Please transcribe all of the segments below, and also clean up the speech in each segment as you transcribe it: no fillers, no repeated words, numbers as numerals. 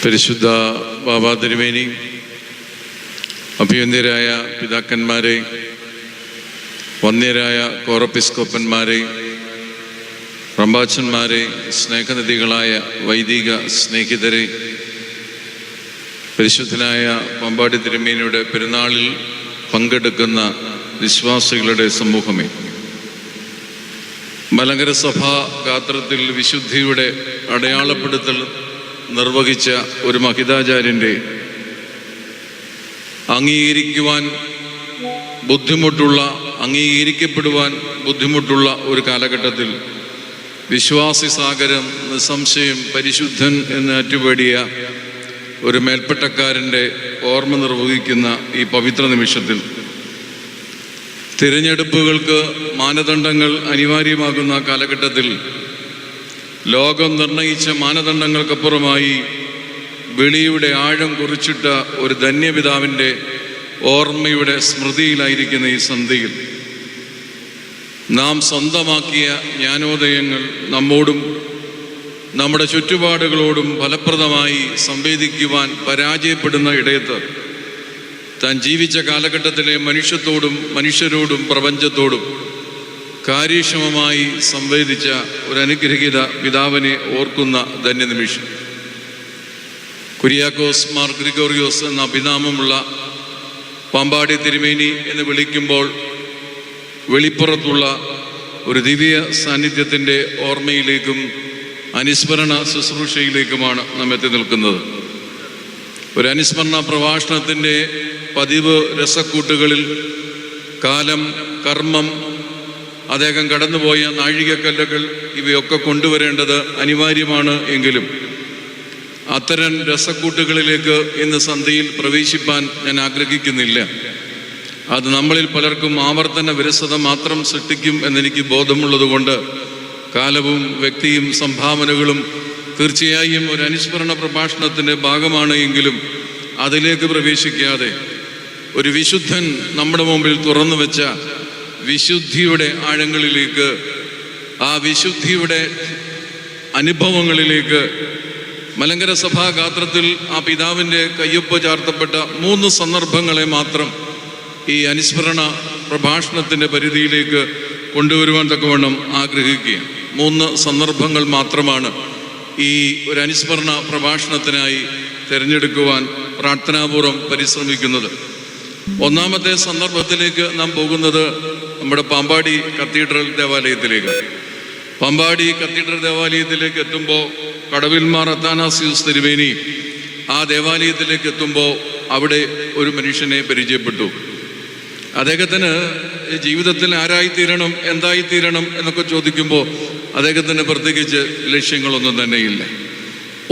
പരിശുദ്ധ ബാബാ തിരുമേനി, അഭിവന്ദ്യരായ പിതാക്കന്മാരെ, വന്യരായ കോറപ്പിസ്കോപ്പന്മാരെ, റമ്പാച്ചന്മാരെ, സ്നേഹനിധികളായ വൈദിക സ്നേഹിതരെ, പരിശുദ്ധനായ പാമ്പാടി തിരുമേനിയുടെ പെരുന്നാളിൽ പങ്കെടുക്കുന്ന വിശ്വാസികളുടെ സമൂഹമേ, മലങ്കര സഭാ ഗാത്രത്തിൽ വിശുദ്ധിയുടെ അടയാളപ്പെടുത്തൽ നിർവഹിച്ച ഒരു മഹിതാചാര്യൻ്റെ അംഗീകരിക്കപ്പെടുവാൻ ബുദ്ധിമുട്ടുള്ള ഒരു കാലഘട്ടത്തിൽ വിശ്വാസി സാഗരം നിസ്സംശയം പരിശുദ്ധൻ എന്ന് അറ്റുപേടിയ ഒരു മേൽപ്പട്ടക്കാരൻ്റെ ഓർമ്മ നിർവഹിക്കുന്ന ഈ പവിത്ര നിമിഷത്തിൽ തിരഞ്ഞെടുപ്പുകൾക്ക് മാനദണ്ഡങ്ങൾ അനിവാര്യമാകുന്ന കാലഘട്ടത്തിൽ ലോകം നിർണയിച്ച മാനദണ്ഡങ്ങൾക്കപ്പുറമായി വെളിയുടെ ആഴം കുറിച്ചിട്ട ഒരു ധന്യപിതാവിൻ്റെ ഓർമ്മയുടെ സ്മൃതിയിലായിരിക്കുന്ന ഈ സന്ധ്യയിൽ നാം സ്വന്തമാക്കിയ ജ്ഞാനോദയങ്ങൾ നമ്മോടും നമ്മുടെ ചുറ്റുപാടുകളോടും ഫലപ്രദമായി സംവേദിക്കുവാൻ പരാജയപ്പെടുന്ന ഇടയത്ത് താൻ ജീവിച്ച കാലഘട്ടത്തിലെ മനുഷ്യരോടും പ്രപഞ്ചത്തോടും കാര്യക്ഷമമായി സംവേദിച്ച ഒരു അനുഗ്രഹീത പിതാവിനെ ഓർക്കുന്ന ധന്യനിമിഷം. കുര്യാക്കോസ് മാർ ഗ്രിഗോറിയോസ് എന്ന അഭിനാമമുള്ള പാമ്പാടി തിരുമേനി എന്ന് വിളിക്കുമ്പോൾ വെളിപ്പുറത്തുള്ള ഒരു ദിവ്യ സാന്നിധ്യത്തിൻ്റെ ഓർമ്മയിലേക്കും അനുസ്മരണ ശുശ്രൂഷയിലേക്കുമാണ് നാം എത്തി നിൽക്കുന്നത്. ഒരു അനുസ്മരണ പ്രഭാഷണത്തിൻ്റെ പതിവ് രസക്കൂട്ടുകളിൽ കാലം, കർമ്മം, അദ്ദേഹം കടന്നുപോയ നാഴികക്കല്ലുകൾ ഇവയൊക്കെ കൊണ്ടുവരേണ്ടത് അനിവാര്യമാണ്. എങ്കിലും അത്തരം രസക്കൂട്ടുകളിലേക്ക് ഇന്ന് സന്ധ്യയിൽ പ്രവേശിപ്പാൻ ഞാൻ ആഗ്രഹിക്കുന്നില്ല. അത് നമ്മളിൽ പലർക്കും ആവർത്തന വിരസത മാത്രം സൃഷ്ടിക്കും എന്നെനിക്ക് ബോധമുള്ളതുകൊണ്ട് കാലവും വ്യക്തിയും സംഭാവനകളും തീർച്ചയായും ഒരു അനുസ്മരണ പ്രഭാഷണത്തിൻ്റെ ഭാഗമാണ്. എങ്കിലും അതിലേക്ക് പ്രവേശിക്കാതെ ഒരു വിശുദ്ധൻ നമ്മുടെ മുമ്പിൽ തുറന്നു വെച്ച വിശുദ്ധിയുടെ ആഴങ്ങളിലേക്ക്, ആ വിശുദ്ധിയുടെ അനുഭവങ്ങളിലേക്ക്, മലങ്കര സഭാ ഗാത്രത്തിൽ ആ പിതാവിൻ്റെ കയ്യൊപ്പ് ചാർത്തപ്പെട്ട 3 സന്ദർഭങ്ങളെ മാത്രം ഈ അനുസ്മരണ പ്രഭാഷണത്തിൻ്റെ പരിധിയിലേക്ക് കൊണ്ടുവരുവാൻ തക്കവണ്ണം ആഗ്രഹിക്കുക. 3 സന്ദർഭങ്ങൾ മാത്രമാണ് ഈ ഒരു അനുസ്മരണ പ്രഭാഷണത്തിനായി തിരഞ്ഞെടുക്കുവാൻ പ്രാർത്ഥനാപൂർവം പരിശ്രമിക്കുന്നത്. ഒന്നാമത്തെ സന്ദർഭത്തിലേക്ക് നാം പോകുന്നത് നമ്മുടെ പാമ്പാടി കത്തീഡ്രൽ ദേവാലയത്തിലേക്ക്. പാമ്പാടി കത്തീഡ്രൽ ദേവാലയത്തിലേക്ക് എത്തുമ്പോൾ കടവിൽമാർ അത്താനാസ്യൂസ് തിരുമേനി ആ ദേവാലയത്തിലേക്ക് എത്തുമ്പോൾ അവിടെ ഒരു മനുഷ്യനെ പരിചയപ്പെട്ടു. അദ്ദേഹത്തിന് ജീവിതത്തിൽ ആരായിത്തീരണം, എന്തായിത്തീരണം എന്നൊക്കെ ചോദിക്കുമ്പോൾ അദ്ദേഹത്തിന് പ്രത്യേകിച്ച് ലക്ഷ്യങ്ങളൊന്നും തന്നെയില്ല.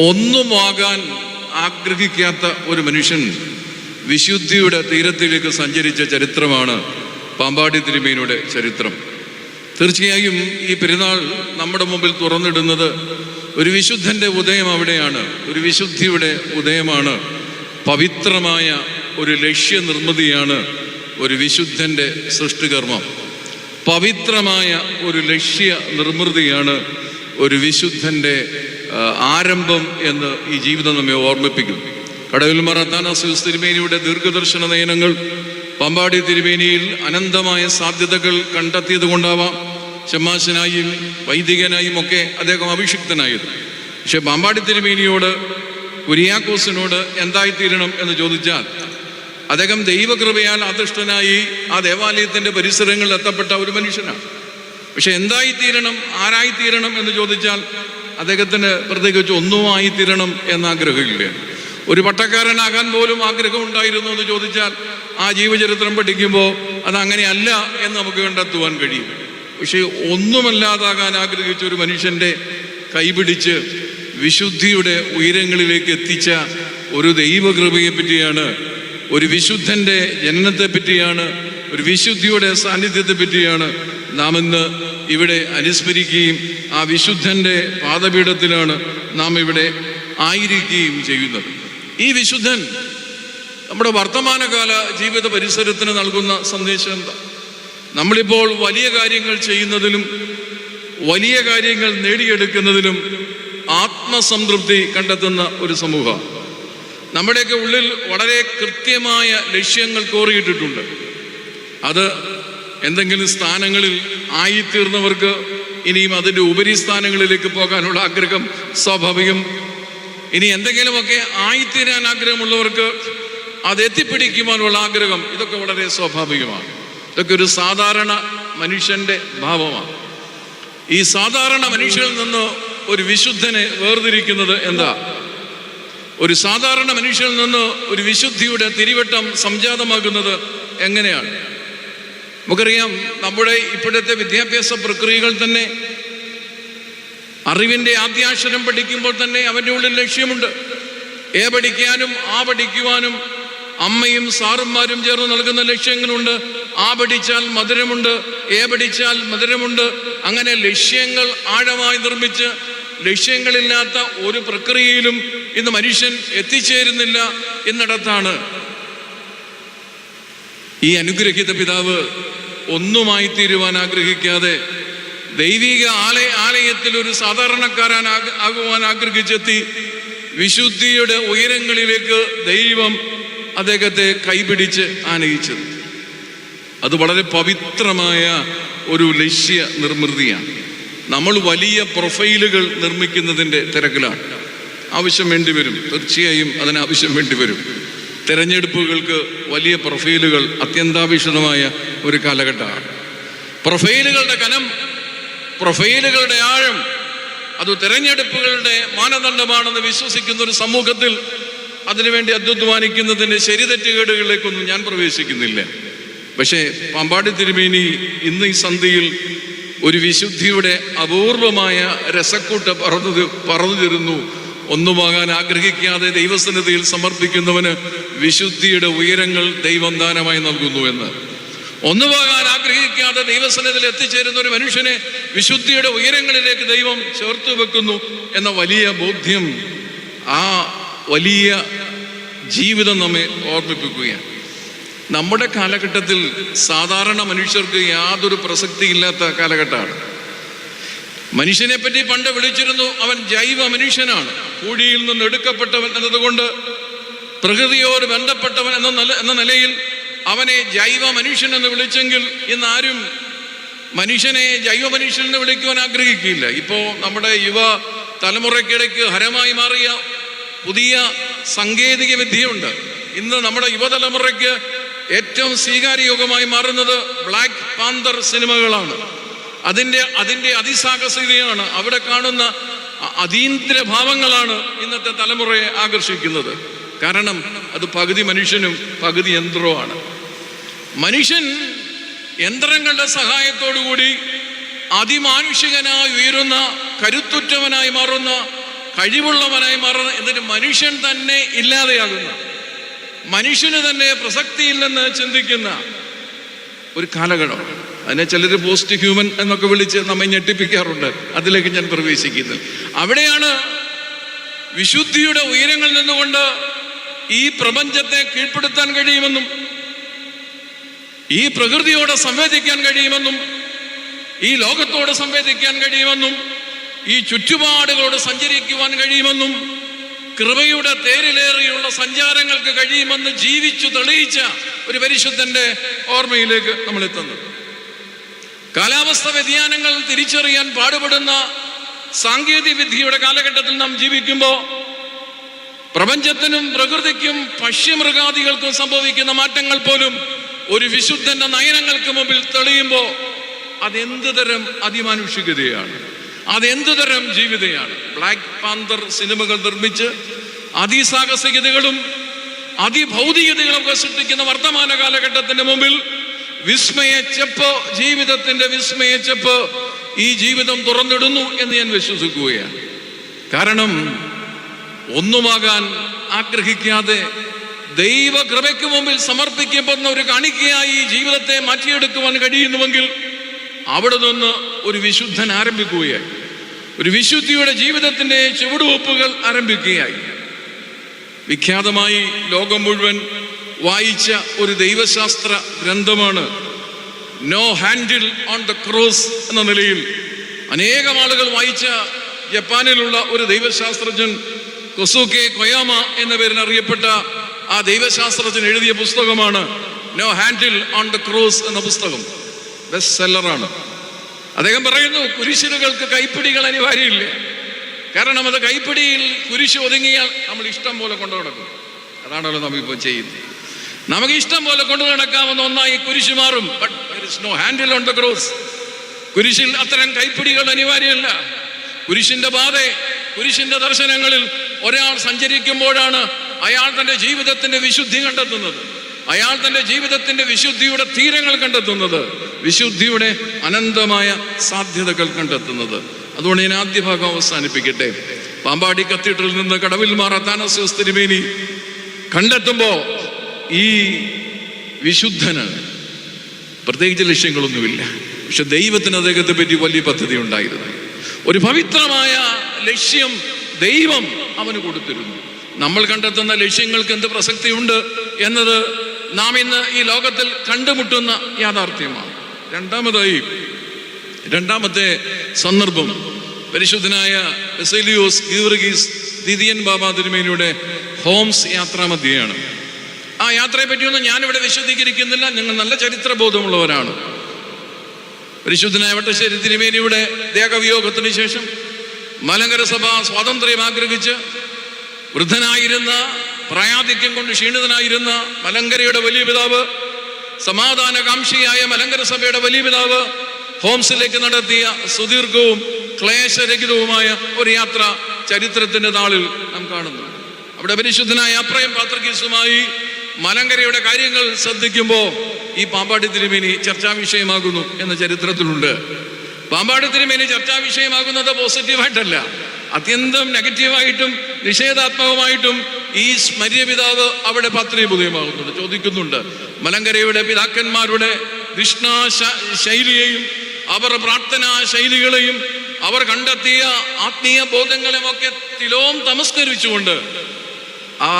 ഒന്നുമാകാൻ ആഗ്രഹിക്കാത്ത ഒരു മനുഷ്യൻ വിശുദ്ധിയുടെ തീരത്തിലേക്ക് സഞ്ചരിച്ച ചരിത്രമാണ് പാമ്പാടി തിരുമേനിയുടെ ചരിത്രം. തീർച്ചയായും ഈ പെരുന്നാൾ നമ്മുടെ മുമ്പിൽ തുറന്നിടുന്നത് ഒരു വിശുദ്ധൻ്റെ ഉദയം അവിടെയാണ്. ഒരു വിശുദ്ധിയുടെ ഉദയമാണ്. പവിത്രമായ ഒരു ലക്ഷ്യനിർമ്മിതിയാണ് ഒരു വിശുദ്ധൻ്റെ സൃഷ്ടികർമ്മം. പവിത്രമായ ഒരു ലക്ഷ്യ നിർമ്മിതിയാണ് ഒരു വിശുദ്ധൻ്റെ ആരംഭം എന്ന് ഈ ജീവിതം നമ്മെ ഓർമ്മിപ്പിക്കും. കടവിൽമാർ അത്താനാസ്യൂസ് തിരുമേനിയുടെ ദീർഘദർശന നയനങ്ങൾ പാമ്പാടി തിരുമേനിയിൽ അനന്തമായ സാധ്യതകൾ കണ്ടെത്തിയത് കൊണ്ടാവാം ശമാശനായും വൈദികനായും ഒക്കെ അദ്ദേഹം അഭിഷിക്തനായത്. പക്ഷെ പാമ്പാടി തിരുമേനിയോട്, കുര്യാക്കോസിനോട് എന്തായിത്തീരണം എന്ന് ചോദിച്ചാൽ അദ്ദേഹം ദൈവകൃപയാൽ അധിഷ്ഠനായി ആ ദേവാലയത്തിൻ്റെ പരിസരങ്ങളിൽ എത്തപ്പെട്ട ഒരു മനുഷ്യനാണ്. പക്ഷെ എന്തായിത്തീരണം, ആരായിത്തീരണം എന്ന് ചോദിച്ചാൽ അദ്ദേഹത്തിന് പ്രത്യേകിച്ച് ഒന്നുമായിത്തീരണം എന്നാഗ്രഹമില്ല. ഒരു പട്ടക്കാരനാകാൻ പോലും ആഗ്രഹം ഉണ്ടായിരുന്നു എന്ന് ചോദിച്ചാൽ ആ ജീവചരിത്രം പഠിക്കുമ്പോൾ അതങ്ങനെയല്ല എന്ന് നമുക്ക് കണ്ടെത്തുവാൻ കഴിയും. പക്ഷേ ഒന്നുമല്ലാതാകാൻ ആഗ്രഹിച്ച ഒരു മനുഷ്യൻ്റെ കൈപിടിച്ച് വിശുദ്ധിയുടെ ഉയരങ്ങളിലേക്ക് എത്തിച്ച ഒരു ദൈവകൃപയെ പറ്റിയാണ്, ഒരു വിശുദ്ധൻ്റെ ജനനത്തെ പറ്റിയാണ്, ഒരു വിശുദ്ധിയുടെ സാന്നിധ്യത്തെ പറ്റിയാണ് നാം ഇന്ന് ഇവിടെ അനുസ്മരിക്കുകയും ആ വിശുദ്ധൻ്റെ പാദപീഠത്തിലാണ് നാം ഇവിടെ ആയിരിക്കുകയും ചെയ്യുന്നത്. ഈ വിശുദ്ധൻ നമ്മുടെ വർത്തമാനകാല ജീവിത പരിസരത്തിന് നൽകുന്ന സന്ദേശം എന്താ? നമ്മളിപ്പോൾ വലിയ കാര്യങ്ങൾ ചെയ്യുന്നതിലും വലിയ കാര്യങ്ങൾ നേടിയെടുക്കുന്നതിലും ആത്മസംതൃപ്തി കണ്ടെത്തുന്ന ഒരു സമൂഹം. നമ്മുടെയൊക്കെ ഉള്ളിൽ വളരെ കൃത്യമായ ലക്ഷ്യങ്ങൾ കോറിയിട്ടിട്ടുണ്ട്. അത് എന്തെങ്കിലും സ്ഥാനങ്ങളിൽ ആയിത്തീർന്നവർക്ക് ഇനിയും അതിൻ്റെ ഉപരിസ്ഥാനങ്ങളിലേക്ക് പോകാനുള്ള ആഗ്രഹം സ്വാഭാവികം. ഇനി എന്തെങ്കിലുമൊക്കെ ആയിത്തീരാൻ ആഗ്രഹമുള്ളവർക്ക് അത് എത്തിപ്പിടിക്കുവാനുള്ള ആഗ്രഹം, ഇതൊക്കെ വളരെ സ്വാഭാവികമാണ്. ഇതൊക്കെ ഒരു സാധാരണ മനുഷ്യൻ്റെ ഭാവമാണ്. ഈ സാധാരണ മനുഷ്യനിൽ നിന്ന് ഒരു വിശുദ്ധനെ വേർതിരിക്കുന്നത് എന്താ? ഒരു സാധാരണ മനുഷ്യനിൽ നിന്ന് ഒരു വിശുദ്ധിയുടെ തിരിവട്ടം സംജാതമാകുന്നത് എങ്ങനെയാണ്? നമുക്കറിയാം, നമ്മുടെ ഇപ്പോഴത്തെ വിദ്യാഭ്യാസ പ്രക്രിയകൾ തന്നെ അറിവിൻ്റെ ആദ്യാക്ഷരം പഠിക്കുമ്പോൾ തന്നെ അവൻ്റെ ഉള്ളിൽ ലക്ഷ്യമുണ്ട്. എ പഠിക്കാനും ആ പഠിക്കുവാനും അമ്മയും സാറുമാരും ചേർന്ന് നൽകുന്ന ലക്ഷ്യങ്ങളുണ്ട്. ആ പഠിച്ചാൽ മധുരമുണ്ട്, എ പഠിച്ചാൽ മധുരമുണ്ട്. അങ്ങനെ ലക്ഷ്യങ്ങൾ ആഴമായി നിർമ്മിച്ച് ലക്ഷ്യങ്ങളില്ലാത്ത ഒരു പ്രക്രിയയിലും ഇന്ന് മനുഷ്യൻ എത്തിച്ചേരുന്നില്ല എന്നിടത്താണ് ഈ അനുഗ്രഹിത പിതാവ് ഒന്നുമായി തീരുവാൻ ആഗ്രഹിക്കാതെ ദൈവിക ആലയത്തിൽ ഒരു ആകുവാൻ ആഗ്രഹിച്ചെത്തി വിശുദ്ധിയുടെ ഉയരങ്ങളിലേക്ക് ദൈവം അദ്ദേഹത്തെ കൈപിടിച്ച് ആനയിച്ചത്. അത് വളരെ പവിത്രമായ ഒരു ലക്ഷ്യ നിർമ്മിതിയാണ്. നമ്മൾ വലിയ പ്രൊഫൈലുകൾ നിർമ്മിക്കുന്നതിൻ്റെ തിരക്കിലാണ്. ആവശ്യം വേണ്ടി വരും, തീർച്ചയായും അതിന് ആവശ്യം വേണ്ടി വരും. തെരഞ്ഞെടുപ്പുകൾക്ക് വലിയ പ്രൊഫൈലുകൾ അത്യന്താപേക്ഷിതമായ ഒരു കാലഘട്ടമാണ്. പ്രൊഫൈലുകളുടെ കനം, പ്രൊഫൈലുകളുടെ ആഴം, അത് തെരഞ്ഞെടുപ്പുകളുടെ മാനദണ്ഡമാണെന്ന് വിശ്വസിക്കുന്ന ഒരു സമൂഹത്തിൽ അതിനുവേണ്ടി അധ്വാനിക്കുന്നതിൻ്റെ ശരിതെറ്റുകേടുകളിലേക്കൊന്നും ഞാൻ പ്രവേശിക്കുന്നില്ല. പക്ഷേ പാമ്പാടി തിരുമേനി ഇന്ന് ഈ സന്ധ്യയിൽ ഒരു വിശുദ്ധിയുടെ അപൂർവമായ രസക്കൂട്ട് പറഞ്ഞു തരുന്നു. ഒന്നുമാകാൻ ആഗ്രഹിക്കാതെ ദൈവസന്നിധിയിൽ സമർപ്പിക്കുന്നവന് വിശുദ്ധിയുടെ ഉയരങ്ങൾ ദൈവം ദാനമായി നൽകുന്നു എന്ന്. ഒന്നുമാകാൻ ആഗ്രഹിക്കാതെ ദൈവസന്നിധിയിൽ എത്തിച്ചേരുന്ന ഒരു മനുഷ്യനെ വിശുദ്ധിയുടെ ഉയരങ്ങളിലേക്ക് ദൈവം ചേർത്തു വെക്കുന്നു എന്ന വലിയ ബോധ്യം, ആ വലിയ ജീവിതം നമ്മെ ഓർമ്മിപ്പിക്കുകയാണ്. നമ്മുടെ കാലഘട്ടത്തിൽ സാധാരണ മനുഷ്യർക്ക് യാതൊരു പ്രസക്തിയില്ലാത്ത കാലഘട്ടമാണ്. മനുഷ്യനെ പറ്റി പണ്ട് വിളിച്ചിരുന്നു, അവൻ ജൈവ മനുഷ്യനാണ്. പൂഴിയിൽ നിന്ന് എടുക്കപ്പെട്ടവൻ എന്നതുകൊണ്ട് പ്രകൃതിയോട് ബന്ധപ്പെട്ടവൻ എന്ന നിലയിൽ അവനെ ജൈവ മനുഷ്യൻ എന്ന് വിളിച്ചെങ്കിൽ ഇന്ന് ആരും മനുഷ്യനെ ജൈവ മനുഷ്യൻ എന്ന് വിളിക്കുവാൻ ആഗ്രഹിക്കില്ല. ഇപ്പോൾ നമ്മുടെ യുവ തലമുറയ്ക്കിടയ്ക്ക് ഹരമായി മാറിയ പുതിയ സാങ്കേതിക വിദ്യയുണ്ട്. ഇന്ന് നമ്മുടെ യുവതലമുറയ്ക്ക് ഏറ്റവും സ്വീകാര്യയോഗമായി മാറുന്നത് ബ്ലാക്ക് പാന്തർ സിനിമകളാണ്. അതിൻ്റെ അതിസാഹസികതയാണ്, അവിടെ കാണുന്ന അതീന്ദ്ര ഭാവങ്ങളാണ് ഇന്നത്തെ തലമുറയെ ആകർഷിക്കുന്നത്. കാരണം അത് പകുതി മനുഷ്യനും പകുതി യന്ത്രവുമാണ്. മനുഷ്യൻ യന്ത്രങ്ങളുടെ സഹായത്തോടുകൂടി അതിമാനുഷികനായി ഉയരുന്ന, കരുത്തുറ്റവനായി മാറുന്ന, കഴിവുള്ളവനായി മാറുന്ന, എന്നിട്ട് മനുഷ്യൻ തന്നെ ഇല്ലാതെയാകുന്ന, മനുഷ്യന് തന്നെ പ്രസക്തിയില്ലെന്ന് ചിന്തിക്കുന്ന ഒരു കാലഘട്ടം. അതിനെ ചിലർ പോസ്റ്റ് ഹ്യൂമൻ എന്നൊക്കെ വിളിച്ച് നമ്മെ ഞെട്ടിപ്പിക്കാറുണ്ട്. അതിലേക്ക് ഞാൻ പ്രവേശിക്കുന്നത്. അവിടെയാണ് വിശുദ്ധിയുടെ ഉയരങ്ങളിൽ നിന്നുകൊണ്ട് ഈ പ്രപഞ്ചത്തെ കീഴ്പ്പെടുത്താൻ കഴിയുമെന്നും ഈ പ്രകൃതിയോട് സംവേദിക്കാൻ കഴിയുമെന്നും ഈ ലോകത്തോട് സംവേദിക്കാൻ കഴിയുമെന്നും ഈ ചുറ്റുപാടുകളോട് സഞ്ചരിക്കുവാൻ കഴിയുമെന്നും കൃപയുടെ തേരിലേറിയുള്ള സഞ്ചാരങ്ങൾക്ക് കഴിയുമെന്ന് ജീവിച്ചു തെളിയിച്ച ഒരു പരിശുദ്ധന്റെ ഓർമ്മയിലേക്ക് നമ്മൾ എത്തുന്നത്. കാലാവസ്ഥ വ്യതിയാനങ്ങൾ തിരിച്ചറിയാൻ പാടുപെടുന്ന സാങ്കേതിക വിദ്യയുടെ കാലഘട്ടത്തിൽ നാം ജീവിക്കുമ്പോൾ പ്രപഞ്ചത്തിനും പ്രകൃതിക്കും പശ്യമൃഗാദികൾക്കും സംഭവിക്കുന്ന മാറ്റങ്ങൾ പോലും ഒരു വിശുദ്ധന്റെ നയനങ്ങൾക്ക് മുമ്പിൽ തെളിയുമ്പോൾ അതെന്ത് തരം അതിമാനുഷികതയാണ്, അതെന്തു തരം ജീവിതയാണ്. ബ്ലാക്ക് പാന്തർ സിനിമകൾ നിർമ്മിച്ച് അതിസാഹസികതകളും അതിഭൗതികതകളും ഒക്കെ സൃഷ്ടിക്കുന്ന വർത്തമാന കാലഘട്ടത്തിന്റെ മുമ്പിൽ വിസ്മയച്ചെപ്പ്, ജീവിതത്തിന്റെ വിസ്മയച്ചെപ്പ് ഈ ജീവിതം തുറന്നിടുന്നു എന്ന് ഞാൻ വിശ്വസിക്കുകയാണ്. കാരണം ഒന്നുമാകാൻ ആഗ്രഹിക്കാതെ ദൈവകൃപയ്ക്ക് മുമ്പിൽ സമർപ്പിക്കപ്പെടുന്ന ഒരു കാണിക്കയായി ഈ ജീവിതത്തെ മാറ്റിയെടുക്കുവാൻ കഴിയുന്നുവെങ്കിൽ അവിടെ നിന്ന് ഒരു വിശുദ്ധൻ ആരംഭിക്കുകയായി, ഒരു വിശുദ്ധിയുടെ ജീവിതത്തിന്റെ ചുവടുവെപ്പുകൾ ആരംഭിക്കുകയായി. വിഖ്യാതമായി ലോകം മുഴുവൻ വായിച്ച ഒരു ദൈവശാസ്ത്ര ഗ്രന്ഥമാണ് no handle on the cross എന്ന നിലയിൽ അനേകം ആളുകൾ വായിച്ച ജപ്പാനിലുള്ള ഒരു ദൈവശാസ്ത്രജ്ഞൻ കൊസുകെ കൊയാമ എന്ന പേരിൽ അറിയപ്പെട്ട ആ ദൈവശാസ്ത്രത്തിന് എഴുതിയ പുസ്തകമാണ് no handle on the cross എന്ന പുസ്തകം. ബെസ്റ്റ് സെല്ലറാണ്. അദ്ദേഹം പറയുന്നു, കുരിശുകൾക്ക് കൈപ്പിടികൾ അനിവാര്യമില്ല. കാരണം അത് കൈപ്പിടിയിൽ കുരിശ് ഒതുങ്ങിയാൽ നമ്മൾ ഇഷ്ടം പോലെ കൊണ്ടു നടക്കും. അതാണല്ലോ നമ്മളിപ്പോൾ ചെയ്യുന്നത്. നമുക്ക് ഇഷ്ടം പോലെ കൊണ്ടു നടക്കാവുന്ന ഒന്നായി കുരിശ് മാറും. But there is no handle on the cross. കുരിശിൽ അത്തരം കൈപ്പിടികൾ അനിവാര്യമല്ല. കുരിശിന്റെ പാത, കുരിശിന്റെ ദർശനങ്ങളിൽ ഒരാൾ സഞ്ചരിക്കുമ്പോഴാണ് അയാൾ തൻ്റെ ജീവിതത്തിന്റെ വിശുദ്ധി കണ്ടെത്തുന്നത്. അയാൾ തൻ്റെ ജീവിതത്തിന്റെ വിശുദ്ധിയുടെ തീരങ്ങൾ കണ്ടെത്തുന്നത്, വിശുദ്ധിയുടെ അനന്തമായ സാധ്യതകൾ കണ്ടെത്തുന്നത്. അതുകൊണ്ട് ഞാൻ ആദ്യ ഭാഗം അവസാനിപ്പിക്കട്ടെ. പാമ്പാടി കത്തീഡ്രലിൽ നിന്ന് കടവിൽ മാർ അത്താനസ്യോസ് തിരുമേനി കണ്ടെത്തുമ്പോൾ ഈ വിശുദ്ധന് പ്രത്യേകിച്ച് ലക്ഷ്യങ്ങളൊന്നുമില്ല. പക്ഷെ ദൈവത്തിന് അദ്ദേഹത്തെ പറ്റി വലിയ പദ്ധതി ഉണ്ടായിരുന്നു. ഒരു പവിത്രമായ ലക്ഷ്യം ദൈവം അവന് കൊടുത്തിരുന്നു. നമ്മൾ കണ്ടെത്തുന്ന ലക്ഷ്യങ്ങൾക്ക് എന്ത് പ്രസക്തിയുണ്ട് എന്നത് നാം ഇന്ന് ഈ ലോകത്തിൽ കണ്ടുമുട്ടുന്ന യാഥാർത്ഥ്യമാണ്. രണ്ടാമത്തെ സന്ദർഭം പരിശുദ്ധനായ ബസേലിയോസ് ഗീവർഗീസ് ദിദിയൻ ബാബ തിരുമേനിയുടെ ഹോംസ് യാത്രാമധ്യയാണ്. ആ യാത്രയെ പറ്റിയൊന്നും ഞാനിവിടെ വിശദീകരിക്കുന്നില്ല. നിങ്ങൾ നല്ല ചരിത്രബോധമുള്ളവരാണ്. പരിശുദ്ധനായ വട്ടശ്ശേരി തിരുമേനിയുടെ ദേഹവിയോഗത്തിന് ശേഷം മലങ്കര സഭ സ്വാതന്ത്ര്യം ആഗ്രഹിച്ച് വൃദ്ധനായിരുന്ന, പ്രായാധിക്യം കൊണ്ട് ക്ഷീണിതനായിരുന്ന മലങ്കരയുടെ വലിയ പിതാവ്, സമാധാനകാംക്ഷിയായ മലങ്കര സഭയുടെ വലിയ പിതാവ് ഹോംസിലേക്ക് നടത്തിയ സുദീർഘവും ക്ലേശരഹിതവുമായ ഒരു യാത്ര ചരിത്രത്തിന്റെ താളിൽ നാം കാണുന്നു. അവിടെ പരിശുദ്ധനായ അപ്രയം പാത്രികീസുമായി മലങ്കരയുടെ കാര്യങ്ങൾ ശ്രദ്ധിക്കുമ്പോൾ ഈ പാമ്പാടി തിരുമേനി ചർച്ചാ വിഷയമാകുന്നു എന്ന ചരിത്രത്തിലുണ്ട്. പാമ്പാടി തിരുമേനി ചർച്ചാ വിഷയമാകുന്നത് പോസിറ്റീവായിട്ടല്ല, അത്യന്തം നെഗറ്റീവായിട്ടും നിഷേധാത്മകമായിട്ടും ഈ സ്മര്യ പിതാവ് അവിടെ പാത്രീഭൂതമാകുന്നുണ്ട്. ചോദിക്കുന്നുണ്ട്, മലങ്കരയുടെ പിതാക്കന്മാരുടെ ദിഷ്ണാ ശൈലിയെയും അവർ പ്രാർത്ഥനാ ശൈലികളെയും അവർ കണ്ടെത്തിയ ആത്മീയ ബോധങ്ങളുമൊക്കെ തിലോം തമസ്കരിച്ചുകൊണ്ട് ആ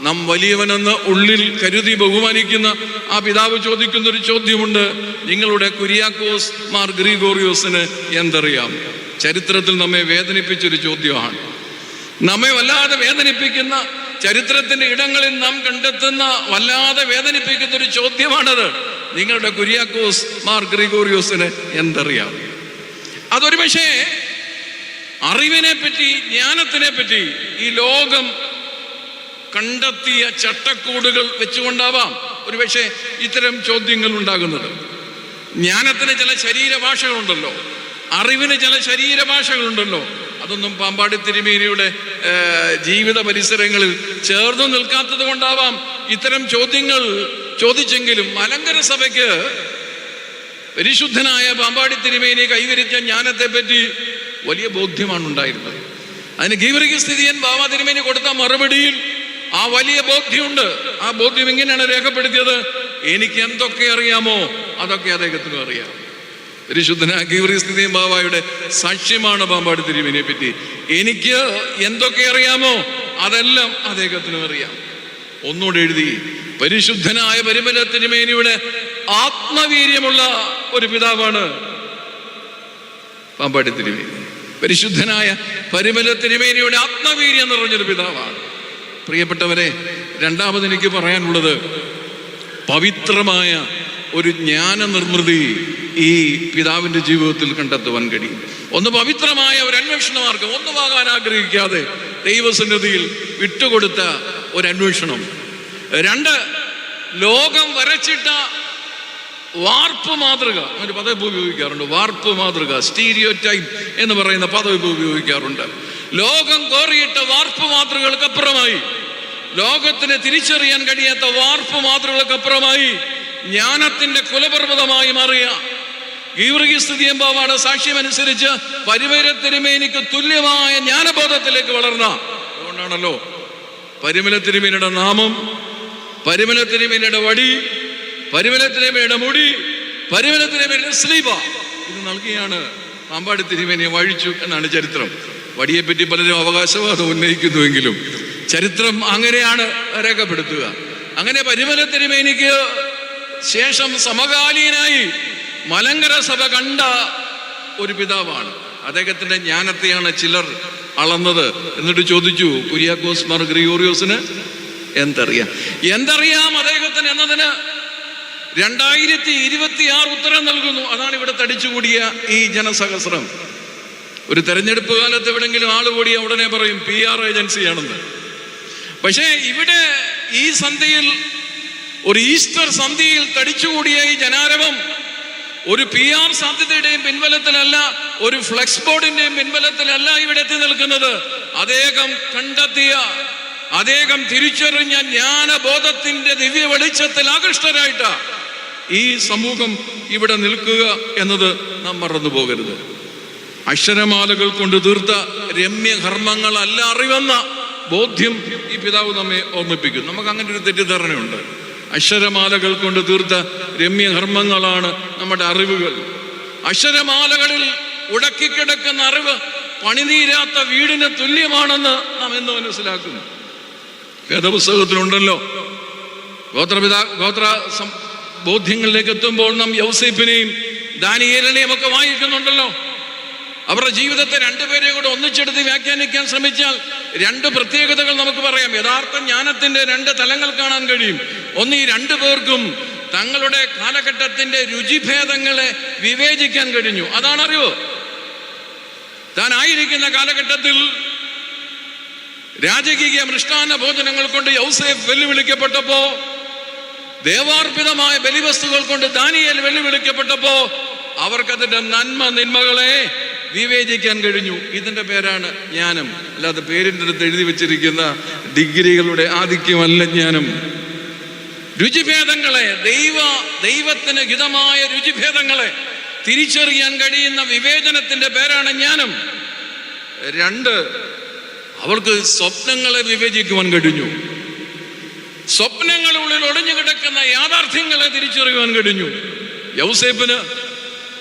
നാം വലിയവനെന്ന് ഉള്ളിൽ കരുതി ബഹുമാനിക്കുന്ന ആ പിതാവ് ചോദിക്കുന്നൊരു ചോദ്യമുണ്ട്, നിങ്ങളുടെ കുര്യാക്കോസ് മാർ ഗ്രിഗോറിയോസിന് എന്തറിയാം? ചരിത്രത്തിൽ നമ്മെ വേദനിപ്പിച്ചൊരു ചോദ്യമാണ്. നമ്മെ വല്ലാതെ വേദനിപ്പിക്കുന്ന, ചരിത്രത്തിന്റെ ഇടങ്ങളിൽ നാം കണ്ടെത്തുന്ന വല്ലാതെ വേദനിപ്പിക്കുന്ന ഒരു ചോദ്യമാണത്. നിങ്ങളുടെ കുര്യാക്കോസ് മാർ ഗ്രിഗോറിയോസിന് എന്തറിയാം? അതൊരു പക്ഷേ അറിവിനെ പറ്റി, ജ്ഞാനത്തിനെ പറ്റി ഈ ലോകം കണ്ടെത്തിയ ചട്ടക്കൂടുകൾ വെച്ചുകൊണ്ടാവാം ഒരു പക്ഷേ ഇത്തരം ചോദ്യങ്ങൾ ഉണ്ടാകുന്നത്. ജ്ഞാനത്തിന് ചില ശരീരഭാഷകളുണ്ടല്ലോ, അറിവിന് ചില ശരീരഭാഷകളുണ്ടല്ലോ. അതൊന്നും പാമ്പാടി തിരുമേനിയുടെ ജീവിത പരിസരങ്ങളിൽ ചേർന്നു നിൽക്കാത്തത് കൊണ്ടാവാം ഇത്തരം ചോദ്യങ്ങൾ ചോദിച്ചെങ്കിലും മലങ്കര സഭയ്ക്ക് പരിശുദ്ധനായ പാമ്പാടി തിരുമേനി കൈവരിച്ച ജ്ഞാനത്തെ പറ്റി വലിയ ബോധ്യമാണ് ഉണ്ടായിരുന്നത്. അതിന് ഗീവർഗീസ് ദിദിയൻ ബാബ തിരുമേനി കൊടുത്ത മറുപടിയിൽ ആ വലിയ ബോധ്യമുണ്ട്. ആ ബോധ്യം ഇങ്ങനെയാണ് രേഖപ്പെടുത്തിയത്, എനിക്ക് എന്തൊക്കെ അറിയാമോ അതൊക്കെ അദ്ദേഹത്തിനും അറിയാം. പരിശുദ്ധനായ ഗീവർഗീസ് ദിദിയൻ ബാബയുടെ സാക്ഷ്യമാണ് പാമ്പാടി തിരുമേനിയെ പറ്റി. എനിക്ക് എന്തൊക്കെ അറിയാമോ അതെല്ലാം അദ്ദേഹത്തിനും അറിയാം. ഒന്നുകൂടെ എഴുതി, പരിശുദ്ധനായ പരിമല തിരുമേനിയുടെ ആത്മവീര്യമുള്ള ഒരു പിതാവാണ് പാമ്പാടി തിരുമേനി. പരിശുദ്ധനായ പരിമല തിരുമേനിയുടെ ആത്മവീര്യം നിറഞ്ഞൊരു പിതാവാണ്. പ്രിയപ്പെട്ടവരെ, രണ്ടാമത് എനിക്ക് പറയാനുള്ളത്, പവിത്രമായ ഒരു ജ്ഞാന നിർവൃതി ഈ പിതാവിൻ്റെ ജീവിതത്തിൽ കണ്ടെത്തുവാൻ കഴിയും. ഒന്ന്, പവിത്രമായ ഒരു അന്വേഷണ മാർഗം, ഒന്നുമാകാൻ ആഗ്രഹിക്കാതെ ദൈവസന്നിധിയിൽ വിട്ടുകൊടുത്ത ഒരു അന്വേഷണം. രണ്ട്, ലോകം വരച്ചിട്ട വാർപ്പ് മാതൃക, ഒരു പദവി ഉപയോഗിക്കാറുണ്ട്, വാർപ്പ് മാതൃക, സ്റ്റീരിയോ ടൈപ്പ് എന്ന് പറയുന്ന പദവി ഉപയോഗിക്കാറുണ്ട്. ലോകം കോറിയിട്ട വാർപ്പ് മാതൃകകൾക്കപ്പുറമായി, ലോകത്തിന് തിരിച്ചറിയാൻ കഴിയാത്ത വാർപ്പ് മാതൃകകൾക്കപ്പുറമായി ജ്ഞാനത്തിന്റെ കുലപർവ്വതമായി മാറിയ ഗീവർഗീസ് ദിദിയൻ ബാബയുടെ സാക്ഷ്യമനുസരിച്ച് പരിമല തിരുമേനിക്ക് തുല്യമായ ജ്ഞാനബോധത്തിലേക്ക് വളർന്ന, അതുകൊണ്ടാണല്ലോ പരിമല തിരുമേനിയുടെ നാമം, പരിമല തിരുമേനിയുടെ വടി, പരിമല തിരുമേനിയുടെ മുടി, പരിമല തിരുമേനിയുടെ സ്ലീബ ഇത് നൽകിയാണ് പാമ്പാടി തിരുമേനിയെ വഴിച്ചു എന്നാണ് ചരിത്രം. വടിയെപ്പറ്റി പലരും അവകാശവാദം ഉന്നയിക്കുന്നുവെങ്കിലും ചരിത്രം അങ്ങനെയാണ് രേഖപ്പെടുത്തുക. അങ്ങനെ പരിമല തിരുമേനിക്ക് ശേഷം സമകാലീനായി മലങ്കര സഭ കണ്ട ഒരു പിതാവാണ്. അദ്ദേഹത്തിന്റെ ജ്ഞാനത്തെയാണ് ചിലർ അളന്നത്. എന്നിട്ട് ചോദിച്ചു, കുര്യാക്കോസ് മാർ ഗ്രിഗോറിയോസിന് എന്തറിയാം അദ്ദേഹത്തിന് എന്നതിന് 2026 ഉത്തരം നൽകുന്നു. അതാണ് ഇവിടെ തടിച്ചുകൂടിയ ഈ ജനസഹസ്രം. ഒരു തെരഞ്ഞെടുപ്പ് കാലത്ത് എവിടെങ്കിലും ആള് കൂടിയ ഉടനെ പറയും PR ഏജൻസിയാണെന്ന്. പക്ഷേ ഇവിടെ ഈ സന്ധ്യയിൽ, ഒരു ഈസ്റ്റർ സന്ധ്യയിൽ തടിച്ചുകൂടിയ ഈ ജനാരവം ഒരു PR സാധ്യതയുടെയും പിൻബലത്തിലല്ല, ഒരു ഫ്ലെക്സ് ബോർഡിന്റെയും പിൻബലത്തിലല്ല ഇവിടെ എത്തി നിൽക്കുന്നത്. അദ്ദേഹം കണ്ടെത്തിയ, അദ്ദേഹം തിരിച്ചറിഞ്ഞ ജ്ഞാനബോധത്തിന്റെ ദിവ്യ വെളിച്ചത്തിൽ ആകൃഷ്ടരായിട്ടാ ഈ സമൂഹം ഇവിടെ നിൽക്കുക എന്നത് നാം മറന്നു പോകരുത്. അക്ഷരമാലകൾ കൊണ്ട് തീർത്ത രമ്യകർമ്മങ്ങളല്ല അറിവെന്ന ബോധ്യം ഈ പിതാവ് നമ്മെ ഓർമ്മിപ്പിക്കും. നമുക്ക് അങ്ങനെ ഒരു തെറ്റിദ്ധാരണയുണ്ട്. അക്ഷരമാലകൾ കൊണ്ട് തീർത്ത രമ്യകർമ്മങ്ങളാണ് നമ്മുടെ അറിവുകൾ. അക്ഷരമാലകളിൽ ഉടക്കിക്കിടക്കുന്ന അറിവ് പണിതീരാത്ത വീടിന് തുല്യമാണെന്ന് നാം എന്ന് മനസ്സിലാക്കുന്നു. വേദപുസ്തകത്തിലുണ്ടല്ലോ. ഗോത്ര ബോധ്യങ്ങളിലേക്ക് എത്തുമ്പോൾ നാം യൗസേപ്പിനെയും ദാനിയേലിനെയും ഒക്കെ വായിക്കുന്നുണ്ടല്ലോ. അവരുടെ ജീവിതത്തെ രണ്ടുപേരെ കൂടെ ഒന്നിച്ചെടുത്ത് വ്യാഖ്യാനിക്കാൻ ശ്രമിച്ചാൽ 2 പ്രത്യേകതകൾ നമുക്ക് പറയാം. യഥാർത്ഥ ജ്ഞാനത്തിന്റെ 2 തലങ്ങൾ കാണാൻ കഴിയും. ഒന്ന്, ഈ 2 പേർക്കും തങ്ങളുടെ കാലഘട്ടത്തിന്റെ രുചിഭേദങ്ങളെ വിവേചിക്കാൻ കഴിഞ്ഞു. അതാണ് അറിവ്. താൻ ആയിരിക്കുന്ന കാലഘട്ടത്തിൽ രാജകീയ മൃഷ്ടാന്ന ഭോജനങ്ങൾ കൊണ്ട് യൗസേഫ് വെല്ലുവിളിക്കപ്പെട്ടപ്പോ, ദേവാർപ്പിതമായ ബലിവസ്തുക്കൾ കൊണ്ട് ദാനിയേൽ വെല്ലുവിളിക്കപ്പെട്ടപ്പോ അവർക്കതിന്റെ നന്മകളെ വിവേചിക്കാൻ കഴിഞ്ഞു. ഇതിന്റെ പേരാണ് ജ്ഞാനം. അല്ലാതെ പേരിൻ്റെ അടുത്ത് എഴുതി വെച്ചിരിക്കുന്ന ഡിഗ്രികളുടെ ആധിക്യമല്ല ജ്ഞാനം. രുചിഭേദങ്ങളെ, ദൈവത്തിന് ഹിതമായ രുചിഭേദങ്ങളെ തിരിച്ചറിയാൻ കഴിയുന്ന വിവേചനത്തിന്റെ പേരാണ് ജ്ഞാനം. 2, അവർക്ക് സ്വപ്നങ്ങളെ വിവേചിക്കുവാൻ കഴിഞ്ഞു. സ്വപ്നങ്ങളുള്ളിൽ ഒളിഞ്ഞു കിടക്കുന്ന യാഥാർത്ഥ്യങ്ങളെ തിരിച്ചറിയുവാൻ കഴിഞ്ഞു. യൗസേപ്പിന്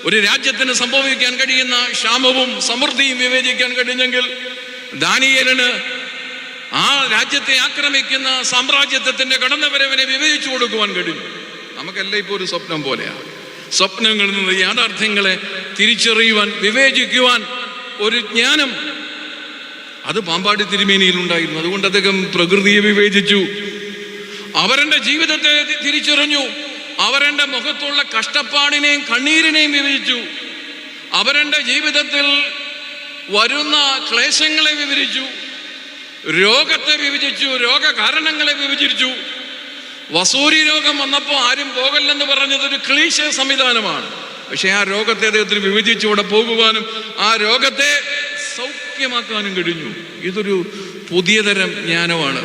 ഒരു രാജ്യത്തിന് സംഭവിക്കാൻ കഴിയുന്ന ക്ഷാമവും സമൃദ്ധിയും വിവേചിക്കാൻ കഴിഞ്ഞെങ്കിൽ, ദാനിയേലിന് ആ രാജ്യത്തെ ആക്രമിക്കുന്ന സാമ്രാജ്യത്വത്തിന്റെ കടന്നുവരവിനെ വിവേചിച്ചു കൊടുക്കുവാൻ കഴിഞ്ഞു. നമുക്കെല്ലാം ഇപ്പോൾ ഒരു സ്വപ്നം പോലെയാണ്. സ്വപ്നങ്ങളിൽ നിന്ന് യാഥാർത്ഥ്യങ്ങളെ തിരിച്ചറിയുവാൻ, വിവേചിക്കുവാൻ ഒരു ജ്ഞാനം അത് പാമ്പാടി തിരുമേനിയിൽ ഉണ്ടായിരുന്നു. അതുകൊണ്ട് അദ്ദേഹം പ്രകൃതിയെ വിവേചിച്ചു, അവരുടെ ജീവിതത്തെ തിരിച്ചറിഞ്ഞു, അവരുടെ മുഖത്തുള്ള കഷ്ടപ്പാടിനെയും കണ്ണീരിനെയും വിവരിച്ചു, അവരുടെ ജീവിതത്തിൽ വരുന്ന ക്ലേശങ്ങളെ വിവരിച്ചു, രോഗത്തെ വിഭജിച്ചു, രോഗകാരണങ്ങളെ വിഭജിച്ചു. വസൂരി രോഗം വന്നപ്പോൾ ആരും പോകല്ലെന്ന് പറഞ്ഞതൊരു ക്ലീശ സംവിധാനമാണ്. പക്ഷെ ആ രോഗത്തെ അദ്ദേഹത്തിന് വിഭജിച്ചുകൂടെ പോകുവാനും ആ രോഗത്തെ സൗഖ്യമാക്കാനും കഴിഞ്ഞു. ഇതൊരു പുതിയ തരം ജ്ഞാനമാണ്.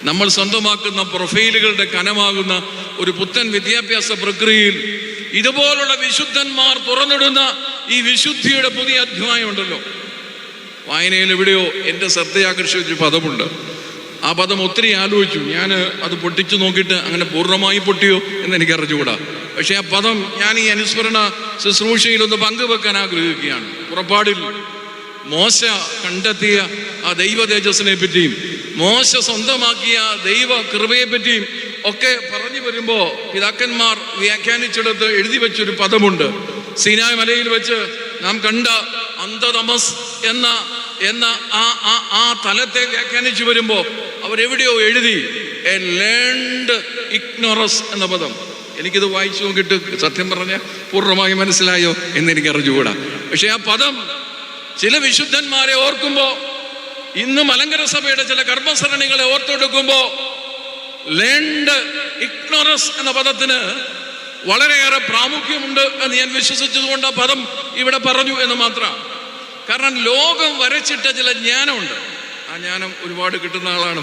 നമ്മൾ സ്വന്തമാക്കുന്ന പ്രൊഫൈലുകളുടെ കനമാകുന്ന ഒരു പുത്തൻ വിദ്യാഭ്യാസ പ്രക്രിയയിൽ ഇതുപോലുള്ള വിശുദ്ധന്മാർ തുറന്നിടുന്ന ഈ വിശുദ്ധിയുടെ പുതിയ അധ്യായമുണ്ടല്ലോ. വായനയിൽ എവിടെയോ എൻ്റെ ശ്രദ്ധയാകർഷിച്ചൊരു പദമുണ്ട്. ആ പദം ഒത്തിരി ആലോചിച്ചു. ഞാൻ അത് പൊട്ടിച്ചു നോക്കിയിട്ട് അങ്ങനെ പൂർണ്ണമായി പൊട്ടിയോ എന്ന് എനിക്ക് അറിഞ്ഞുകൂടാ. പക്ഷെ ആ പദം ഞാൻ ഈ അനുസ്മരണ ശുശ്രൂഷയിൽ ഒന്ന് പങ്കുവെക്കാൻ ആഗ്രഹിക്കുകയാണ്. പുറപ്പാടിൽ മോശ കണ്ടെത്തിയ ആ ദൈവ തേജസ്സിനെ പറ്റിയും മോശ സ്വന്തമാക്കിയ ദൈവ കൃപയെ പറ്റിയും ഒക്കെ പറഞ്ഞു വരുമ്പോൾ പിതാക്കന്മാർ വ്യാഖ്യാനിച്ചെടുത്ത് എഴുതി വെച്ചൊരു പദമുണ്ട്. സീനായ് മലയിൽ വെച്ച് നാം കണ്ട അന്തതമസ് എന്ന ആ തലത്തെ വ്യാഖ്യാനിച്ചു വരുമ്പോൾ അവരെവിടെയോ എഴുതി എ ലേൺഡ് ഇഗ്നോറൻസ് എന്ന പദം. എനിക്കിത് വായിച്ചു നോക്കിയിട്ട് സത്യം പറഞ്ഞ പൂർണ്ണമായി മനസ്സിലായോ എന്നെനിക്ക് അറിഞ്ഞുകൂടാ. പക്ഷെ ആ പദം ചില വിശുദ്ധന്മാരെ ഓർക്കുമ്പോൾ, ഇന്ന് മലങ്കര സഭയുടെ ചില കർമ്മസരണികളെ ഓർത്തെടുക്കുമ്പോൾ ലേൺഡ് ഇഗ്നോറൻസ് എന്ന പദത്തിന് വളരെയേറെ പ്രാമുഖ്യമുണ്ട് എന്ന് ഞാൻ വിശ്വസിച്ചതുകൊണ്ട് ആ പദം ഇവിടെ പറഞ്ഞു എന്ന് മാത്രം. കാരണം ലോകം വരച്ചിട്ട ചില ജ്ഞാനമുണ്ട്. ആ ജ്ഞാനം ഒരുപാട് കിട്ടുന്ന ആളാണ്,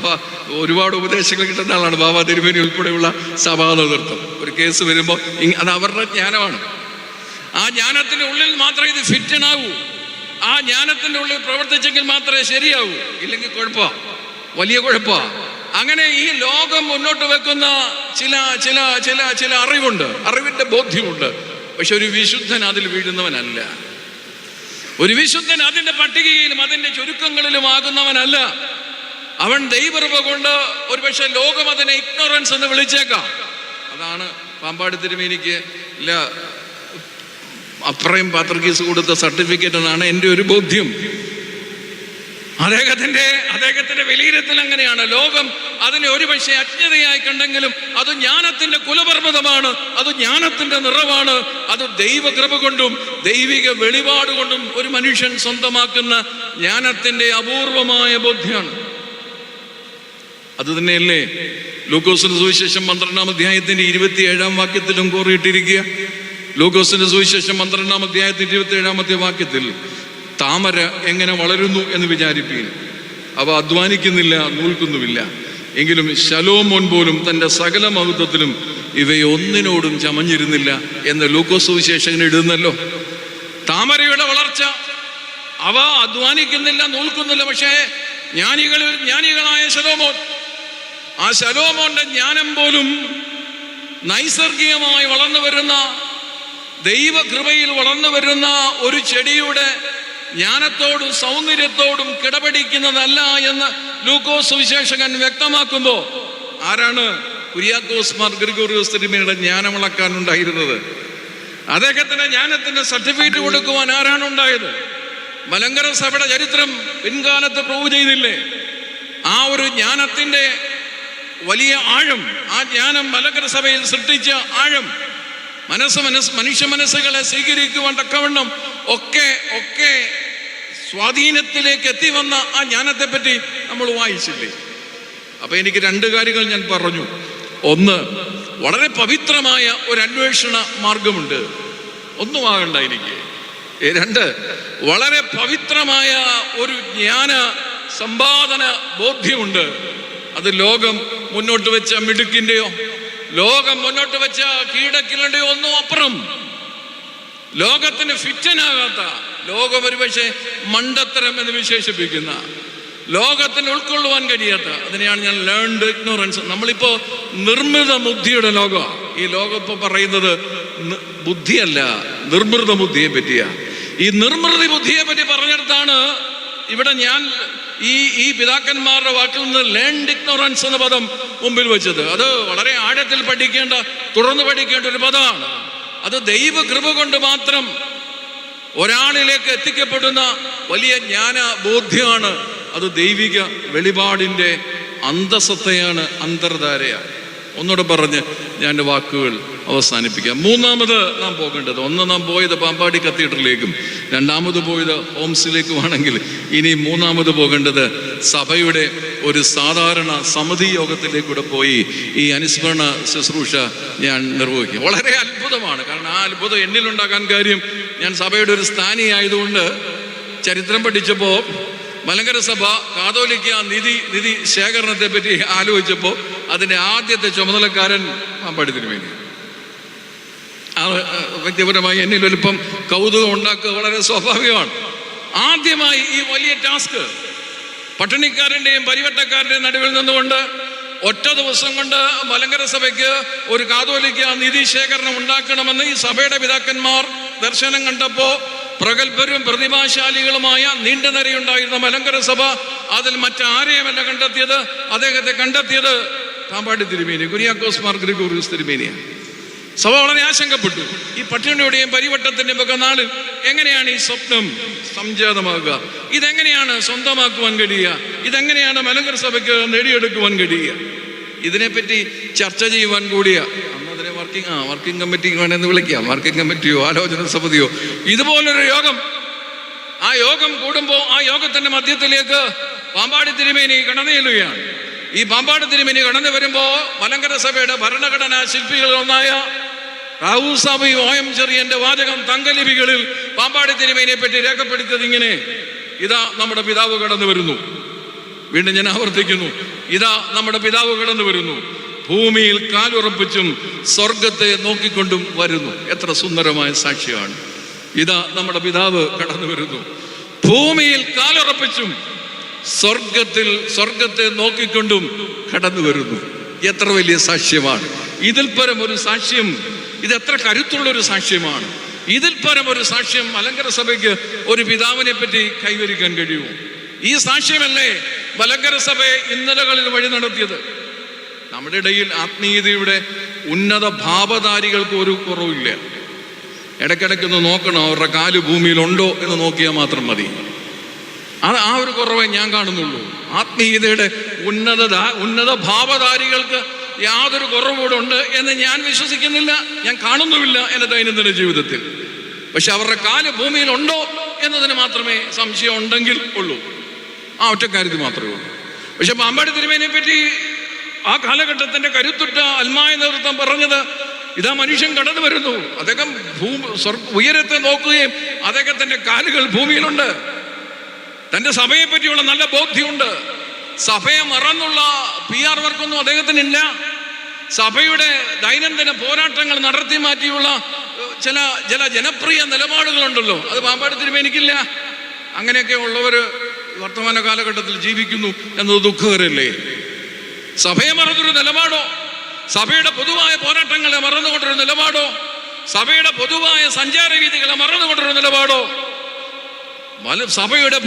ഒരുപാട് ഉപദേശങ്ങൾ കിട്ടുന്ന ആളാണ് ബാബ തിരുമേനി ഉൾപ്പെടെയുള്ള സഭാ നേതൃത്വം. ഒരു കേസ് വരുമ്പോൾ അത് അവരുടെ ജ്ഞാനമാണ്. ആ ജ്ഞാനത്തിൻ്റെ ഉള്ളിൽ മാത്രമേ ഇത് ഫിറ്റനാകൂ. ആ ജ്ഞാനത്തിൻ്റെ ഉള്ളിൽ പ്രവർത്തിച്ചെങ്കിൽ മാത്രമേ ശരിയാവൂ, ഇല്ലെങ്കിൽ കുഴപ്പമാണ്, വലിയ കുഴപ്പമാണ്. അങ്ങനെ ഈ ലോകം മുന്നോട്ട് വെക്കുന്ന ചില ചില ചില ചില അറിവുണ്ട്, അറിവിൻ്റെ ബോധ്യമുണ്ട്. പക്ഷെ ഒരു വിശുദ്ധൻ അതിൽ വീഴുന്നവനല്ല. ഒരു വിശുദ്ധൻ അതിൻ്റെ പട്ടികയിലും അതിൻ്റെ ചുരുക്കങ്ങളിലും ആകുന്നവനല്ല. അവൻ ദൈവകൃപ കൊണ്ട് ഒരുപക്ഷെ ലോകം അതിനെ ഇഗ്നോറൻസ് എന്ന് വിളിച്ചേക്കാം. അതാണ് പാമ്പാടി തിരുമേനിക്ക് അപ്രയം പാത്രക്കീസ് കൊടുത്ത സർട്ടിഫിക്കറ്റ് എന്നാണ് എൻ്റെ ഒരു ബോധ്യം. അദ്ദേഹത്തിന്റെ വിലയിരുത്തൽ അങ്ങനെയാണ്. ലോകം അതിനെ ഒരുപക്ഷെ അജ്ഞതയായി കണ്ടെങ്കിലും അത് ജ്ഞാനത്തിന്റെ കുലപർവ്വതമാണ്, അത് ജ്ഞാനത്തിന്റെ നിറവാണ്, അത് ദൈവകൃപ കൊണ്ടും ദൈവിക വെളിപാട് കൊണ്ടും ഒരു മനുഷ്യൻ സ്വന്തമാക്കുന്ന ജ്ഞാനത്തിന്റെ അപൂർവമായ ബോധ്യമാണ്. അത് തന്നെയല്ലേ ലൂക്കോസിന്റെ സുവിശേഷം 12-ാം അധ്യായത്തിന്റെ 27-ാം വാക്യത്തിലും കോറിയിട്ടിരിക്കുക. ലൂക്കോസിന്റെ സുവിശേഷം 12-ാം അധ്യായത്തിന്റെ 27-ാമത്തെ വാക്യത്തിൽ, താമര എങ്ങനെ വളരുന്നു എന്ന് വിചാരിപ്പീൻ, അവ അധ്വാനിക്കുന്നില്ല, നൂൽക്കുന്നുമില്ല, എങ്കിലും ശലോമോൻ പോലും തൻ്റെ സകല മഹത്വത്തിലും ഇവയൊന്നിനോടും ചമഞ്ഞിരുന്നില്ല എന്ന് ലൂക്കോസ് സുവിശേഷകൻ എഴുതുന്നല്ലോ. താമരയുടെ വളർച്ച, അവ അധ്വാനിക്കുന്നില്ല, നൂൽക്കുന്നില്ല. പക്ഷേ ജ്ഞാനികളായ ശലോമോൻ, ആ ശലോമോന്റെ ജ്ഞാനം പോലും നൈസർഗികമായി വളർന്നു വരുന്ന, ദൈവകൃപയിൽ വളർന്നു വരുന്ന ഒരു ചെടിയുടെ ജ്ഞാനത്തോടും സൗന്ദര്യത്തോടും കിടപിടിക്കുന്നതല്ല എന്ന് ലൂക്കോസ് സുവിശേഷകൻ വ്യക്തമാക്കുമ്പോൾ, ആരാണ് കുര്യാക്കോസ് മാർ ഗ്രിഗോറിയോസ് തിരുമേനിയുടെ ജ്ഞാനം അളക്കാനുണ്ടായിരുന്നത്? അദ്ദേഹത്തിന്റെ ജ്ഞാനത്തിന്റെ സർട്ടിഫിക്കറ്റ് കൊടുക്കുവാൻ ആരാണ് ഉണ്ടായത്? മലങ്കര സഭയുടെ ചരിത്രം പിൻകാലത്ത് പ്രൂവ് ചെയ്തില്ലേ? ആ ഒരു ജ്ഞാനത്തിന്റെ വലിയ ആഴം, ആ ജ്ഞാനം മലങ്കര സഭയിൽ സൃഷ്ടിച്ച ആഴം, മനുഷ്യ മനസ്സുകളെ സ്വീകരിക്കുവാൻ തക്കവണ്ണം ഒക്കെ സ്വാധീനത്തിലേക്ക് എത്തി വന്ന ആ ജ്ഞാനത്തെ പറ്റി നമ്മൾ വായിച്ചില്ലേ? അപ്പൊ എനിക്ക് 2 കാര്യങ്ങൾ ഞാൻ പറഞ്ഞു. ഒന്ന്, വളരെ പവിത്രമായ ഒരു അന്വേഷണ മാർഗമുണ്ട്, ഒന്നും ആകണ്ട എനിക്ക്. 2, വളരെ പവിത്രമായ ഒരു ജ്ഞാന സമ്പാദന ബോധ്യമുണ്ട്. അത് ലോകം മുന്നോട്ട് വെച്ച മിടുക്കിന്റെയോ ലോകം മുന്നോട്ട് വെച്ച കീഴടക്കലുടെയോ ഒന്നും അപ്പുറം, ലോകത്തിന് ഫിറ്റനാകാത്ത, ലോകം ഒരുപക്ഷെ മണ്ടത്തരം എന്ന് വിശേഷിപ്പിക്കുന്ന, ലോകത്തിന് ഉൾക്കൊള്ളുവാൻ കഴിയാത്ത, അതിനെയാണ് ഞാൻ ലേൺഡ് ഇഗ്നോറൻസ്. നമ്മളിപ്പോ നിർമ്മിത ബുദ്ധിയുടെ ലോകമാണ്. ഈ ലോകം ഇപ്പൊ പറയുന്നത് ബുദ്ധിയല്ല, നിർമ്മിത ബുദ്ധിയെ പറ്റിയാ. ഈ നിർമ്മിത ബുദ്ധിയെ പറ്റി പറഞ്ഞിടത്താണ് ഇവിടെ ഞാൻ ഈ പിതാക്കന്മാരുടെ വാക്കിൽ നിന്ന് ലേൺഡ് ഇഗ്നോറൻസ് എന്ന പദം മുമ്പിൽ വെച്ചത്. അത് വളരെ ആഴത്തിൽ പഠിക്കേണ്ട, തുടർന്ന് പഠിക്കേണ്ട ഒരു പദമാണ്. അത് ദൈവകൃപ കൊണ്ട് മാത്രം ഒരാളിലേക്ക് എത്തിക്കപ്പെടുന്ന വലിയ ജ്ഞാന ബോധ്യമാണ്. അത് ദൈവിക വെളിപാടിൻ്റെ അന്തസത്തയാണ്, അന്തർധാരയാണ്. ഒന്നുകൂടെ പറഞ്ഞ് ഞാൻ എൻ്റെ വാക്കുകൾ അവസാനിപ്പിക്കാം. 3ാമത് നാം പോകേണ്ടത്, ഒന്ന് നാം പോയത് പാമ്പാടി കത്തീഡ്രലിലേക്കും 2ാമത് പോയത് ഹോംസിലേക്കുമാണെങ്കിൽ, ഇനി 3ാമത് പോകേണ്ടത് സഭയുടെ ഒരു സാധാരണ സമിതി യോഗത്തിലേക്കൂടെ പോയി ഈ അനുസ്മരണ ശുശ്രൂഷ ഞാൻ നിർവഹിക്കും. വളരെ അത്ഭുതമാണ്. കാരണം ആ അത്ഭുതം എന്നിലുണ്ടാക്കാൻ കാര്യം, ഞാൻ സഭയുടെ ഒരു സ്ഥാനിയായതുകൊണ്ട് ചരിത്രം പഠിച്ചപ്പോൾ മലങ്കര സഭ കാതോലിക്ക നിധി ശേഖരണത്തെ പറ്റി ആലോചിച്ചപ്പോൾ അതിൻ്റെ ആദ്യത്തെ ചുമതലക്കാരൻ പാമ്പാടി തിരുമേനി. വ്യക്തിപരമായി എന്നിൽ വലിപ്പം കൗതുകം ഉണ്ടാക്കുക വളരെ സ്വാഭാവികമാണ്. ആദ്യമായി ഈ വലിയ ടാസ്ക് പട്ടിണിക്കാരൻ്റെയും പരിവട്ടക്കാരൻ്റെയും നടുവിൽ നിന്നുകൊണ്ട് ഒറ്റ ദിവസം കൊണ്ട് മലങ്കര സഭയ്ക്ക് ഒരു കാതോലിക്ക നിധി ശേഖരണം ഉണ്ടാക്കണമെന്ന് ഈ സഭയുടെ പിതാക്കന്മാർ ദർശനം കണ്ടപ്പോൾ പ്രഗത്ഭരും പ്രതിഭാശാലികളുമായ നീണ്ട നിരയുണ്ടായിരുന്ന മലങ്കര സഭ അതിൽ മറ്റാരെയുമല്ല കണ്ടെത്തിയത്, അദ്ദേഹത്തെ കണ്ടെത്തിയത് പാമ്പാടി തിരുമേനി, കുര്യാക്കോസ് മാർ ഗ്രിഗോറിയോസ് തിരുമേനിയാണ്. സഭ വളരെ ആശങ്കപ്പെട്ടു. ഈ പട്ടിണിയുടെയും പരിവട്ടത്തിൻ്റെയും ഒക്കെ നാളിൽ എങ്ങനെയാണ് ഈ സ്വപ്നം സംജാതമാകുക? ഇതെങ്ങനെയാണ് സ്വന്തമാക്കുവാൻ കഴിയുക? ഇതെങ്ങനെയാണ് മലങ്കര സഭയ്ക്ക് നേടിയെടുക്കുവാൻ കഴിയുക? ഇതിനെപ്പറ്റി ചർച്ച ചെയ്യുവാൻ കൂടിയ അന്നതിനെ വർക്കിംഗ് കമ്മിറ്റി വേണമെന്ന് വിളിക്കാം, വർക്കിംഗ് കമ്മിറ്റിയോ ആലോചന സമിതിയോ, ഇതുപോലൊരു യോഗം. ആ യോഗം കൂടുമ്പോൾ ആ യോഗത്തിന്റെ മധ്യത്തിലേക്ക് പാമ്പാടി തിരുമേനി കടന്നു ചെല്ലുകയാണ്. ഈ പാമ്പാടി തിരുമേനി കടന്നു വരുമ്പോൾ മലങ്കര സഭയുടെ ഭരണഘടനാ ശില്പികളിൽ ഒന്നായ റാവൂസാബി OM ചെറിയന്റെ വാചകം തങ്കലിപികളിൽ പാമ്പാടി തിരുമേനിയെ പറ്റി രേഖപ്പെടുത്തിയത് ഇങ്ങനെ: ഇതാ നമ്മുടെ പിതാവ് കടന്നു വരുന്നു. വീണ്ടും ഞാൻ ആവർത്തിക്കുന്നു, ഇതാ നമ്മുടെ പിതാവ് കടന്നു വരുന്നു, ഭൂമിയിൽ കാലുറപ്പിച്ചും സ്വർഗത്തെ നോക്കിക്കൊണ്ടും വരുന്നു. എത്ര സുന്ദരമായ സാക്ഷ്യമാണ്! ഇതാ നമ്മുടെ പിതാവ് കടന്നു വരുന്നു, ഭൂമിയിൽ കാലുറപ്പിച്ചും സ്വർഗത്തെ നോക്കിക്കൊണ്ടും കടന്നു വരുന്നു. എത്ര വലിയ സാക്ഷ്യമാണ്! ഇതിൽ പരം ഒരു സാക്ഷ്യം, ഇത് എത്ര കരുത്തുള്ളൊരു സാക്ഷ്യമാണ്! ഇതിൽ പരം ഒരു സാക്ഷ്യം മലങ്കര സഭയ്ക്ക് ഒരു പിതാവിനെ പറ്റി കൈവരിക്കാൻ കഴിയുമോ? ഈ സാക്ഷ്യമല്ലേ മലങ്കര സഭയെ ഇന്നലകളിൽ വഴി നടത്തിയത്. നമ്മുടെ ഇടയിൽ ആത്മീയതയുടെ ഉന്നത ഭാവധാരികൾക്ക് ഒരു കുറവില്ല. ഇടയ്ക്കിടയ്ക്കൊന്ന് നോക്കണം, അവരുടെ കാല് ഭൂമിയിലുണ്ടോ എന്ന് നോക്കിയാൽ മാത്രം മതി. ആ ഒരു കുറവേ ഞാൻ കാണുന്നുള്ളൂ. ആത്മീയതയുടെ ഉന്നത ഭാവധാരികൾക്ക് യാതൊരു കുറവുകൂടെ എന്ന് ഞാൻ വിശ്വസിക്കുന്നില്ല, ഞാൻ കാണുന്നുമില്ല എൻ്റെ ദൈനംദിന ജീവിതത്തിൽ. പക്ഷെ അവരുടെ കാല് ഭൂമിയിലുണ്ടോ എന്നതിന് മാത്രമേ സംശയം ഉണ്ടെങ്കിൽ ഉള്ളൂ. ആ ഒറ്റ കാര്യത്തിൽ മാത്രമേ ഉള്ളൂ. പക്ഷെ പാമ്പാടി തിരുമേനിയെ പറ്റി ആ കാലഘട്ടത്തിന്റെ കരുത്തുറ്റ ആത്മായ നേതൃത്വം പറഞ്ഞത്, ഇതാ മനുഷ്യൻ കടന്നു വരുന്നു, അദ്ദേഹം ഉയരത്തെ നോക്കുകയും അദ്ദേഹത്തിന്റെ കാലുകൾ ഭൂമിയിലുണ്ട്, തന്റെ സഭയെ പറ്റിയുള്ള നല്ല ബോധ്യമുണ്ട്, സഭയെ മറന്നുള്ള PR വർക്കൊന്നും അദ്ദേഹത്തിനില്ല, സഭയുടെ ദൈനംദിന പോരാട്ടങ്ങൾ നടത്തി മാറ്റിയുള്ള ചില ജനപ്രിയ നിലപാടുകളുണ്ടല്ലോ, അത് പാമ്പാടി തിരുമേനിക്കില്ല. അങ്ങനെയൊക്കെ ഉള്ളവർ വർത്തമാന കാലഘട്ടത്തിൽ ജീവിക്കുന്നു എന്നത് ദുഃഖകരല്ലേ? സഭയെ മറന്നൊരു നിലപാടോ, സഭയുടെ പൊതുവായ പോരാട്ടങ്ങളെ മറന്നുകൊണ്ടൊരു നിലപാടോ, സഭയുടെ പൊതുവായ സഞ്ചാര രീതികളെ മറന്നുകൊണ്ടൊരു നിലപാടോ, സഭയുടെ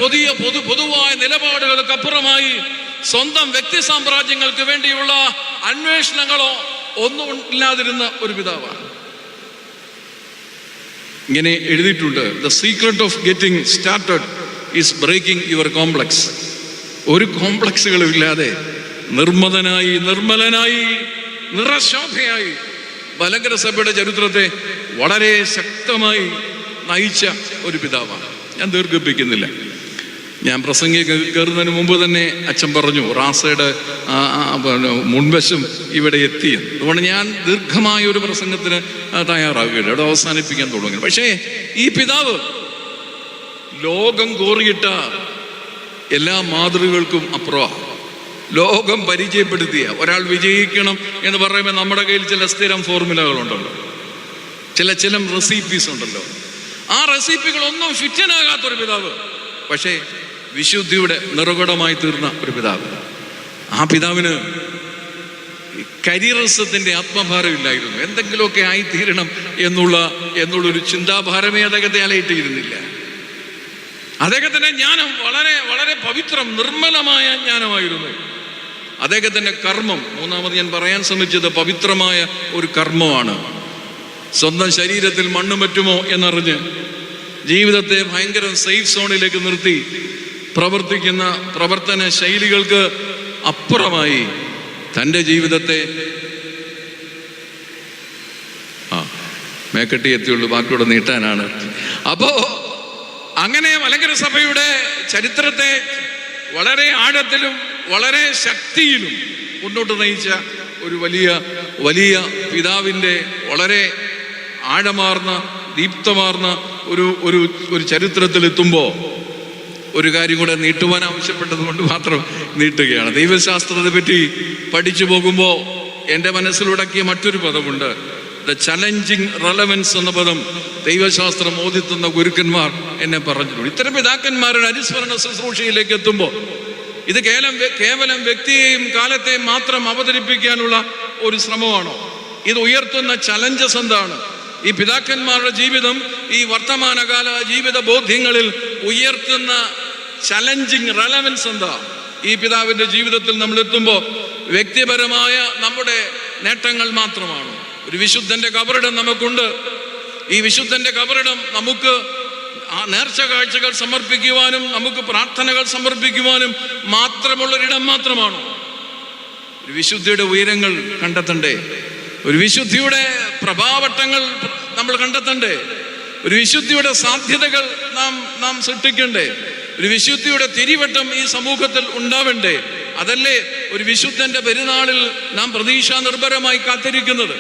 പൊതുവായ നിലപാടുകൾക്കപ്പുറമായി സ്വന്തം വ്യക്തി സാമ്രാജ്യങ്ങൾക്ക് വേണ്ടിയുള്ള അന്വേഷണങ്ങളോ ഒന്നും ഇല്ലാതിരുന്ന ഒരു പിതാവാണ്. ഇങ്ങനെ എഴുതിയിട്ടുണ്ട്, the secret of getting started is breaking your complex. ഒരു കോംപ്ലക്സുകളും ഇല്ലാതെ നിർമ്മലനായി നിറശോഭയായി മലങ്കര സഭയുടെ ചരിത്രത്തെ വളരെ ശക്തമായി നയിച്ച ഒരു പിതാവാണ്. ഞാൻ ദീർഘിപ്പിക്കുന്നില്ല. ഞാൻ പ്രസംഗി കയറുന്നതിന് മുമ്പ് തന്നെ അച്ഛൻ പറഞ്ഞു റാസയുടെ മുൻവശം ഇവിടെ എത്തി. അതുകൊണ്ട് ഞാൻ ദീർഘമായ ഒരു പ്രസംഗത്തിന് തയ്യാറാകുകയില്ല, അവിടെ അവസാനിപ്പിക്കാൻ തുടങ്ങി. പക്ഷേ ഈ പിതാവ് ലോകം കോറിയിട്ട എല്ലാ മാതൃകകൾക്കും അപ്പുറമാണ്. ലോകം പരിചയപ്പെടുത്തിയ ഒരാൾ വിജയിക്കണം എന്ന് പറയുമ്പോൾ നമ്മുടെ കയ്യിൽ ചില സ്ഥിരം ഫോർമുലകളുണ്ടല്ലോ, ചില റെസിപ്പീസ് ഉണ്ടല്ലോ. ആ റെസിപ്പികളൊന്നും ഫിറ്റനാകാത്തൊരു പിതാവ്, പക്ഷേ വിശുദ്ധിയുടെ നിറകുടമായി തീർന്ന ഒരു പിതാവ്. ആ പിതാവിന് കരിയറിസത്തിന്റെ ആത്മഭാരമില്ലായിരുന്നു. എന്തെങ്കിലുമൊക്കെ ആയിത്തീരണം എന്നുള്ളൊരു ചിന്താഭാരമേ അദ്ദേഹത്തെ അലയിട്ടിരുന്നില്ല. അദ്ദേഹത്തിന്റെ ജ്ഞാനം വളരെ പവിത്രം, നിർമ്മലമായ ജ്ഞാനമായിരുന്നു. അദ്ദേഹത്തിന്റെ കർമ്മം, മൂന്നാമത് ഞാൻ പറയാൻ ശ്രമിച്ചത് പവിത്രമായ ഒരു കർമ്മമാണ്. സ്വന്തം ശരീരത്തിൽ മണ്ണ് പറ്റുമോ എന്നറിഞ്ഞ് ജീവിതത്തെ ഭയങ്കര സേഫ് സോണിലേക്ക് നിർത്തി പ്രവർത്തിക്കുന്ന പ്രവർത്തന ശൈലികൾക്ക് അപ്പുറമായി തൻ്റെ ജീവിതത്തെ മേക്കട്ടി എത്തിയുള്ളൂ, ബാക്കിയോടെ നീട്ടാനാണ്. അപ്പോ അങ്ങനെ മലങ്കര സഭയുടെ ചരിത്രത്തെ വളരെ ആഴത്തിലും വളരെ ശക്തിയിലും മുന്നോട്ട് നയിച്ച ഒരു വലിയ പിതാവിൻ്റെ വളരെ ആഴമാർന്ന ദീപ്തമാർന്ന ഒരു ചരിത്രത്തിലെത്തുമ്പോൾ ഒരു കാര്യം കൂടെ നീട്ടുവാൻ ആവശ്യപ്പെട്ടത് കൊണ്ട് മാത്രം നീട്ടുകയാണ്. ദൈവശാസ്ത്രത്തെ പറ്റി പഠിച്ചു പോകുമ്പോൾ എൻ്റെ മനസ്സിലുടക്കിയ മറ്റൊരു പദമുണ്ട്, ദ ചലഞ്ചിങ് റെലവൻസ് എന്ന പദം ദൈവശാസ്ത്രം ഓതിത്തുന്ന ഗുരുക്കന്മാർ എന്നെ പറഞ്ഞിട്ടുണ്ട്. ഇത്തരം പിതാക്കന്മാരുടെ അനുസ്മരണ ശുശ്രൂഷയിലേക്ക് എത്തുമ്പോൾ ഇത് കേവലം വ്യക്തിയെയും കാലത്തെയും മാത്രം അവതരിപ്പിക്കാനുള്ള ഒരു ശ്രമമാണോ? ഇത് ഉയർത്തുന്ന ചലഞ്ചസ് എന്താണ്? ഈ പിതാക്കന്മാരുടെ ജീവിതം ഈ വർത്തമാനകാല ജീവിത ബോധ്യങ്ങളിൽ ഉയർത്തുന്ന ചലഞ്ചിങ് റെലവൻസ് എന്താ? ഈ പിതാവിൻ്റെ ജീവിതത്തിൽ നമ്മൾ എത്തുമ്പോൾ വ്യക്തിപരമായ നമ്മുടെ നേട്ടങ്ങൾ മാത്രമാണ്. ഒരു വിശുദ്ധന്റെ കബറിടം നമുക്കുണ്ട്. ഈ വിശുദ്ധന്റെ കബറിടം നമുക്ക് നേർച്ച കാഴ്ചകൾ സമർപ്പിക്കുവാനും നമുക്ക് പ്രാർത്ഥനകൾ സമർപ്പിക്കുവാനും മാത്രമുള്ളൊരിടം മാത്രമാണോ? ഒരു വിശുദ്ധിയുടെ ഉയരങ്ങൾ കണ്ടെത്തണ്ടേ? ഒരു വിശുദ്ധിയുടെ പ്രഭാവട്ടങ്ങൾ നമ്മൾ കണ്ടെത്തണ്ടേ? ഒരു വിശുദ്ധിയുടെ സാധ്യതകൾ നാം സൃഷ്ടിക്കണ്ടേ? ഒരു വിശുദ്ധിയുടെ തിരിവട്ടം ഈ സമൂഹത്തിൽ ഉണ്ടാവണ്ടേ? അതല്ലേ ഒരു വിശുദ്ധന്റെ പെരുന്നാളിൽ നാം പ്രതീക്ഷാ നിർഭരമായി കാത്തിരിക്കുന്നത്?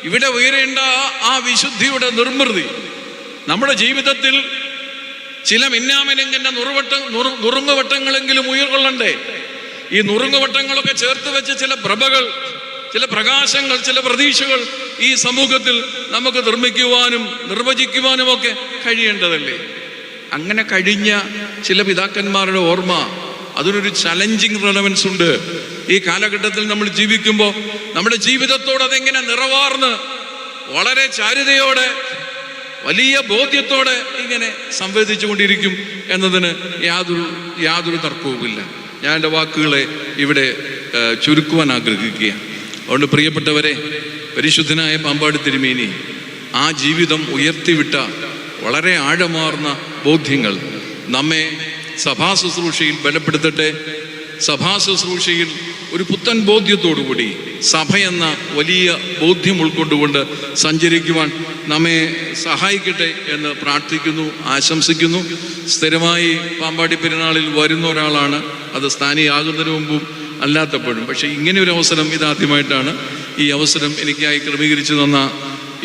ഇവിടെ ഉയരേണ്ട ആ വിശുദ്ധിയുടെ നിർമ്മിതി നമ്മുടെ ജീവിതത്തിൽ ചില മിന്നാമിനുങ്ങിന്റെ നുറുങ്ങുവട്ടങ്ങളെങ്കിലും ഉയർകൊള്ളണ്ടേ? ഈ നുറുങ്ങുവട്ടങ്ങളൊക്കെ ചേർത്ത് വെച്ച് ചില പ്രഭകൾ, ചില പ്രകാശങ്ങൾ, ചില പ്രതീക്ഷകൾ ഈ സമൂഹത്തിൽ നമുക്ക് നിർമ്മിക്കുവാനും നിർവചിക്കുവാനും ഒക്കെ കഴിയേണ്ടതല്ലേ? അങ്ങനെ കഴിഞ്ഞ ചില പിതാക്കന്മാരുടെ ഓർമ്മ, അതിനൊരു ചലഞ്ചിങ് റെലവൻസ് ഉണ്ട്. ഈ കാലഘട്ടത്തിൽ നമ്മൾ ജീവിക്കുമ്പോൾ നമ്മുടെ ജീവിതത്തോട് അതെങ്ങനെ നിറവാർന്ന് വളരെ ചാരുതയോടെ വലിയ ബോധ്യത്തോടെ ഇങ്ങനെ സംവേദിച്ചു കൊണ്ടിരിക്കും എന്നതിന് യാതൊരു തർക്കവുമില്ല. ഞാൻ എൻ്റെ വാക്കുകളെ ഇവിടെ ചുരുക്കുവാൻ ആഗ്രഹിക്കുകയാണ്. അതുകൊണ്ട് പ്രിയപ്പെട്ടവരെ, പരിശുദ്ധനായ പാമ്പാടി തിരുമേനി ആ ജീവിതം ഉയർത്തിവിട്ട വളരെ ആഴമാർന്ന ബോധ്യങ്ങൾ നമ്മെ സഭാ ശുശ്രൂഷയിൽ ബലപ്പെടുത്തട്ടെ. സഭാ ശുശ്രൂഷയിൽ ഒരു പുത്തൻ ബോധ്യത്തോടുകൂടി സഭയെന്ന വലിയ ബോധ്യം ഉൾക്കൊണ്ടുകൊണ്ട് സഞ്ചരിക്കുവാൻ നമ്മെ സഹായിക്കട്ടെ എന്ന് പ്രാർത്ഥിക്കുന്നു, ആശംസിക്കുന്നു. സ്ഥിരമായി പാമ്പാടി പെരുന്നാളിൽ വരുന്ന ഒരാളാണ്, അത് സ്ഥാനിയാകുന്നതിന് മുമ്പും അല്ലാത്തപ്പോഴും. പക്ഷേ ഇങ്ങനെ ഒരു അവസരം ഇതാദ്യമായിട്ടാണ്. ഈ അവസരം എനിക്കായി ക്രമീകരിച്ചു തന്ന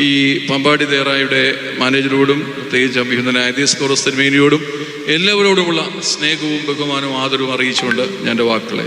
ഈ പാമ്പാടി ദേറായുടെ മാനേജരോടും പ്രത്യേകിച്ച് അഭിനന്ദനായ ദിയോസ്കോറോസ് തിരുമേനിയോടും എല്ലാവരോടുമുള്ള സ്നേഹവും ബഹുമാനവും ആദരവും അറിയിച്ചുകൊണ്ട് ഞാൻ എൻ്റെ വാക്കുകളെ